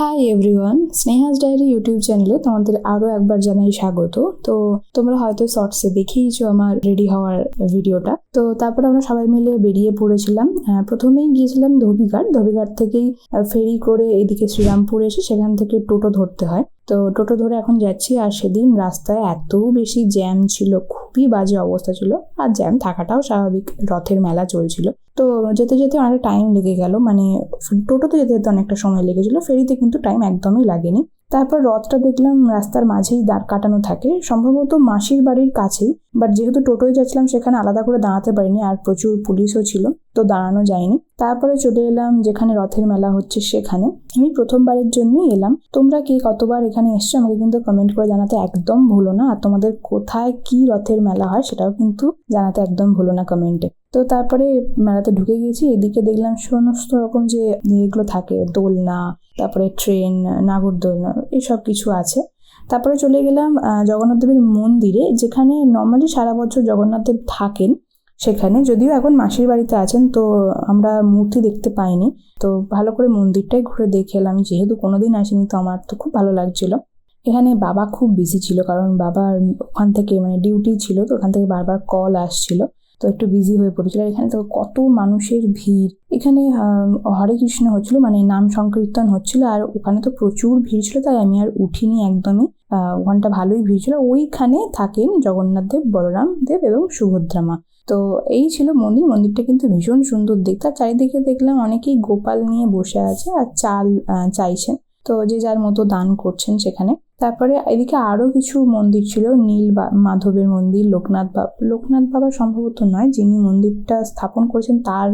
Hi everyone, স্নেহাস diary YouTube চ্যানেলে তোমাদের আরও একবার জানাই স্বাগত। তো তোমরা হয়তো শর্টসে দেখেইছো আমার রেডি হওয়ার ভিডিওটা। তো তারপর আমরা সবাই মিলে বেরিয়ে পড়েছিলাম। প্রথমেই গিয়েছিলাম ধোবিঘাট থেকেই ফেরি করে এদিকে শ্রীরামপুর এসে সেখান থেকে টোটো ধরতে হয়। তো টোটো ধরে এখন যাচ্ছি। আর সেদিন রাস্তায় এত বেশি জ্যাম ছিল, খুবই বাজে অবস্থা ছিল। আর জ্যাম থাকাটাও স্বাভাবিক, রথের মেলা চলছিল। তো যেতে যেতে অনেক টাইম লেগে গেল, মানে টোটোতে যেতে যেতে অনেকটা সময় লেগেছিল, ফেরিতে কিন্তু টাইম একদমই লাগেনি। তারপর রথটা দেখলাম রাস্তার মাঝেই দাঁড় কাটানো থাকে, সম্ভবত মাসির বাড়ির কাছেই। বাট যেহেতু টোটোয় যাচ্ছিলাম সেখানে আলাদা করে দাঁড়াতে পারিনি, আর প্রচুর পুলিশও ছিল, তো দাঁড়ানো যায়নি। তারপরে চলে এলাম যেখানে রথের মেলা হচ্ছে সেখানে। আমি প্রথমবারের জন্যই এলাম। তোমরা কে কতবার এখানে এসছো আমাকে কিন্তু কমেন্ট করে জানাতে একদম ভুলো না। আর তোমাদের কোথায় কি রথের মেলা হয় সেটাও কিন্তু জানাতে একদম ভুলো না কমেন্টে। তো তারপরে মেলাতে ঢুকে গেছি। এদিকে দেখলাম সমস্ত রকম যে এগুলো থাকে, দোলনা, তারপরে ট্রেন, নাগরদোলনা, এসব কিছু আছে। তারপরে চলে গেলাম জগন্নাথ দেবের মন্দিরে, যেখানে নর্মালি সারা বছর জগন্নাথ দেব থাকেন সেখানে। যদিও এখন মাসির বাড়িতে আছেন, তো আমরা মূর্তি দেখতে পাইনি। তো ভালো করে মন্দিরটাই ঘুরে দেখে এলাম। যেহেতু কোনোদিন আসিনি, তো আমার তো খুব ভালো লাগছিল। এখানে বাবা খুব বিজি ছিল, কারণ বাবার ওখান থেকে মানে ডিউটি ছিল, তো ওখান থেকে বারবার কল আসছিল, তো একটু বিজি হয়ে পড়েছিল। এখানে তো কত মানুষের ভিড়। এখানে হরে কৃষ্ণ হচ্ছিল, মানে নাম সংকীর্তন হচ্ছিল, আর ওখানে তো প্রচুর ভিড় ছিল, তাই আমি আর উঠিনি একদমই। ওখানটা ভালোই ভিড় ছিল। ওইখানে থাকেন জগন্নাথ দেব, বলরাম দেব এবং সুভদ্রা মা। তো এই ছিল মন্দিরটা কিন্তু ভীষণ সুন্দর দেখতে। আর চারিদিকে দেখলাম অনেকেই গোপাল নিয়ে বসে আছে আর চাল চাইছেন, তো যে যার মতো দান করছেন সেখানে। তারপরে এদিকে আরো কিছু মন্দির ছিল, নীল মাধবের মন্দির, লোকনাথ বাবা সম্ভবত নয়, যিনি মন্দিরটা স্থাপন করেছেন তার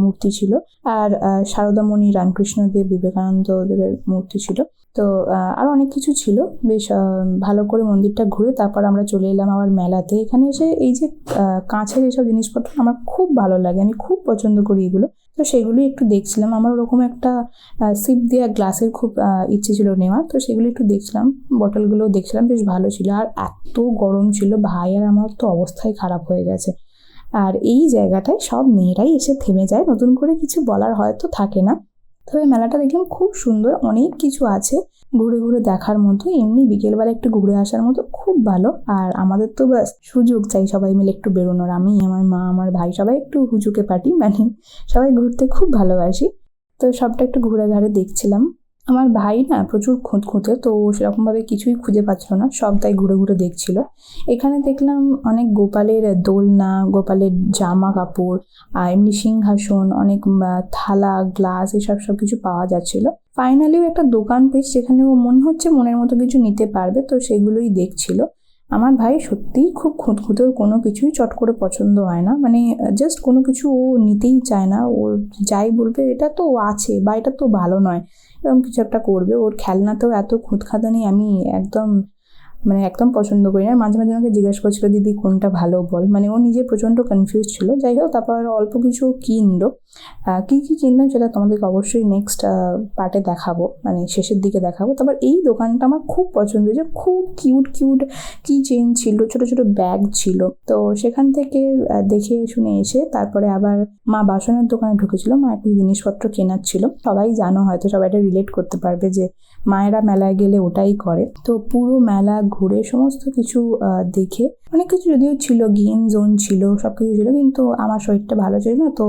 মূর্তি ছিল। আর সারদামণি, রামকৃষ্ণ দেব, বিবেকানন্দ দেবের মূর্তি ছিল। তো আরো অনেক কিছু ছিল। বেশ ভালো করে মন্দিরটা ঘুরে তারপর আমরা চলে এলাম আবার মেলাতে। এখানে এসে এই যে কাঁচের এসব জিনিসপত্র আমার খুব ভালো লাগে, আমি খুব পছন্দ করি এগুলো। তো সেগুলি একটু দেখছিলাম। আমার ওরকম একটা সিপ দেওয়া গ্লাসের খুব ইচ্ছে ছিল নেওয়ার, তো সেগুলো একটু দেখছিলাম, বটলগুলো দেখছিলাম, বেশ ভালো ছিল। আর এত গরম ছিল ভাই, আর আমার তো অবস্থাই খারাপ হয়ে গেছে। আর এই জায়গাটায় সব মেয়েরাই এসে থেমে যায়, নতুন করে কিছু বলার হয়তো থাকে না। তবে মেলাটা দেখলাম খুব সুন্দর, অনেক কিছু আছে ঘুরে ঘুরে দেখার মতো। এমনি বিকেলবেলা একটু ঘুরে আসার মতো, খুব ভালো। আর আমাদের তো ব্যাস সুযোগ চাই সবাই মিলে একটু বেরোনোর। আমি, আমার মা, আমার ভাই সবাই একটু হুজুকে পাটি, মানে সবাই ঘুরতে খুব ভালোবাসি। তো সবটা একটু ঘুরে ঘাড়ে দেখছিলাম। আমার ভাই না প্রচুর খুঁতখুঁতে, তো সেরকমভাবে কিছুই খুঁজে পাচ্ছিল না, সব তাই ঘুরে ঘুরে দেখছিল। এখানে দেখলাম অনেক গোপালের দোলনা, গোপালের জামা কাপড়, এমনি সিংহাসন, অনেক থালা, গ্লাস, এসব সব কিছু পাওয়া যাচ্ছিল। ফাইনালিও একটা দোকান পেয়েছি যেখানে ও মনে হচ্ছে মনের মতো কিছু নিতে পারবে, তো সেগুলোই দেখছিল। আমার ভাই সত্যিই খুব খুঁতখুঁতে, ওর কোনো কিছুই চট করে পছন্দ হয় না, মানে জাস্ট কোনো কিছু ও নিতেই চায় না। ওর যাই বলবে এটা তো আছে বা এটা তো ভালো নয়, এরকম কিছু একটা করবে। ওর খেলনাতেও এত খুঁতখাদানি আমি একদম পছন্দ করি না। মাঝে মাঝে আমাকে জিজ্ঞেস করছিল, দিদি কোনটা ভালো বল, মানে ও নিজে প্রচণ্ড কনফিউজ ছিল। যাই হোক, তারপর অল্প কিছু কিনলো। কী কিনলাম সেটা তোমাদেরকে অবশ্যই নেক্সট পার্টে দেখাবো, মানে শেষের দিকে দেখাবো। তারপর এই দোকানটা আমার খুব পছন্দ হয়েছে, খুব কিউট কি চেন ছিল, ছোট ছোট ব্যাগ ছিল। তো সেখান থেকে দেখে শুনে এসে তারপরে আবার মা বাসনের দোকানে ঢুকেছিল, মা একটু জিনিসপত্র কেনার ছিল। সবাই জানো, হয়তো সবাই এটা রিলেট করতে পারবে যে মায়েরা মেলায় গেলে ওটাই করে। তো পুরো মেলা ঘুরে সমস্ত কিছু দেখে, অনেক কিছু যদিও ছিল, গেম জোন ছিল, সবকিছু ছিল, কিন্তু আমার শরীরটা ভালো ছিল না। তো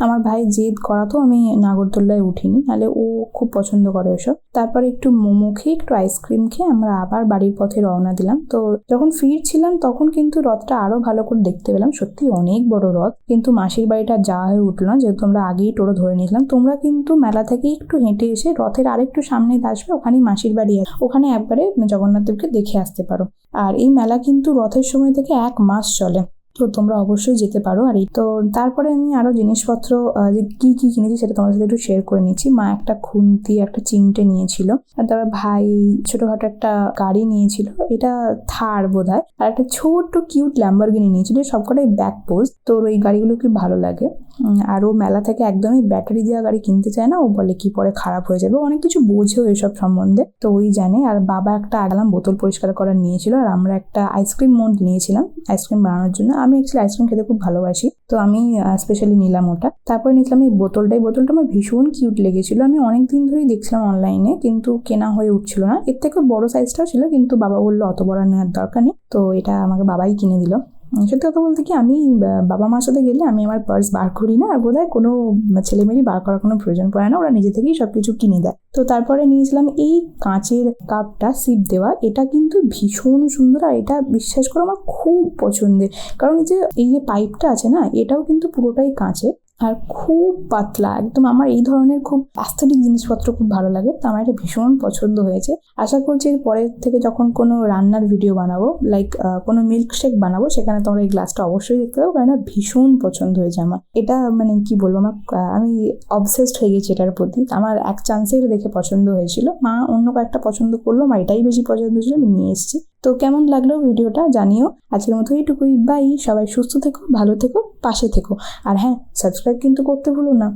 আমার ভাই জেদ করাতেও আমি নাগরদোল্লায় উঠিনি, নাহলে ও খুব পছন্দ করে ওসব। তারপরে একটু মোমো খেয়ে, একটু আইসক্রিম খেয়ে আমরা আবার বাড়ির পথে রওনা দিলাম। তো যখন ফিরছিলাম তখন কিন্তু রথটা আরো ভালো করে দেখতে পেলাম। সত্যি অনেক বড় রথ, কিন্তু মাসির বাড়িটা যাওয়া হয়ে উঠলো না, যেহেতু আমরা আগেই টোটো ধরে নিয়েছিলাম। তোমরা কিন্তু মেলা থেকে একটু হেঁটে এসে রথের আরেকটু সামনে আসবে, ওখানেই মাসির বাড়ি আছে, ওখানে একবারে জগন্নাথ দেবকে দেখে আসতে পারো। আর এই মেলা কিন্তু রথের সময় থেকে 1 মাস চলে, তো তোমরা অবশ্যই যেতে পারো। আর এই তো তারপরে আমি আরো জিনিসপত্র যে কি কি কিনেছি সেটা তোমার সাথে একটু শেয়ার করে নিচ্ছি। মা একটা খুন্তি, একটা চিমটে নিয়েছিল, আর তারপর ভাই ছোটখাটো একটা গাড়ি নিয়েছিল, এটা থার বোধ হয়, আর একটা ছোট্ট কিউট ল্যাম্বরগিনি নিয়েছিল, সবকটাই ব্যাক পোজ। তোর ওই গাড়িগুলো কি ভালো লাগে। আর ও মেলা থেকে একদমই ব্যাটারি দেওয়া গাড়ি কিনতে চায় না, ও বলে কি পরে খারাপ হয়ে যাবে, অনেক কিছু বোঝেও এসব সম্বন্ধে, তো ওই জানে। আর বাবা একটা আগালাম বোতল পরিষ্কার করার নিয়েছিল, আর আমরা একটা আইসক্রিম মোল্ড নিয়েছিলাম আইসক্রিম বানানোর জন্য। আমি অ্যাকচুয়ালি আইসক্রিম খেতে খুব ভালোবাসি, তো আমি স্পেশালি নিলাম ওটা। তারপরে নিয়েছিলাম এই বোতলটা আমার ভীষণ কিউট লেগেছিল। আমি অনেক দিন ধরেই দেখছিলাম অনলাইনে, কিন্তু কেনা হয়ে উঠছিল না। এর থেকে বড় সাইজটাও ছিল, কিন্তু বাবা বললো অত বড় নেওয়ার দরকার নেই, তো এটা আমাকে বাবাই কিনে দিল। সত্যি কথা বলতে কি, আমি বাবা মার সাথে গেলে আমি আমার পার্স বার করি না, আর বোধহয় কোনো ছেলেমেয়েরই বার করার কোনো প্রয়োজন পড়ে না, ওরা নিজে থেকেই সবকিছু কিনে দেয়। তো তারপরে নিয়েছিলাম এই কাঁচের কাপটা, সিপ দেওয়া। এটা কিন্তু ভীষণ সুন্দর, আর এটা বিশ্বাস করো আমার খুব পছন্দের, কারণ এই যে পাইপটা আছে না, এটাও কিন্তু পুরোটাই কাঁচের আর খুব পাতলা একদম। আমার এই ধরনের খুব অ্যাস্থেটিক জিনিসপত্র খুব ভালো লাগে, তো আমার এটা ভীষণ পছন্দ হয়েছে। আশা করছি এর পরের থেকে যখন কোনো রান্নার ভিডিও বানাবো, লাইক কোনো মিল্কশেক বানাবো, সেখানে তোমরা এই গ্লাসটা অবশ্যই দেখতে পাবো, কারণ ভীষণ পছন্দ হয়েছে আমার এটা। মানে কি বলবো, আমি অবসেসড হয়ে গেছি এটার প্রতি। আমার এক চান্সে এটা দেখে পছন্দ হয়েছিল, মা অন্য কয়েকটা পছন্দ করলো, আমার এটাই বেশি পছন্দ ছিল, আমি নিয়ে এসেছি। তো কেমন লাগলো ভিডিওটা জানিও। আজকের মতো এইটুকুই, বাই। সবাই সুস্থ থেকো, ভালো থেকো, পাশে থেকো, আর হ্যাঁ, সাবস্ক্রাইব কিন্তু করতে ভুলো না।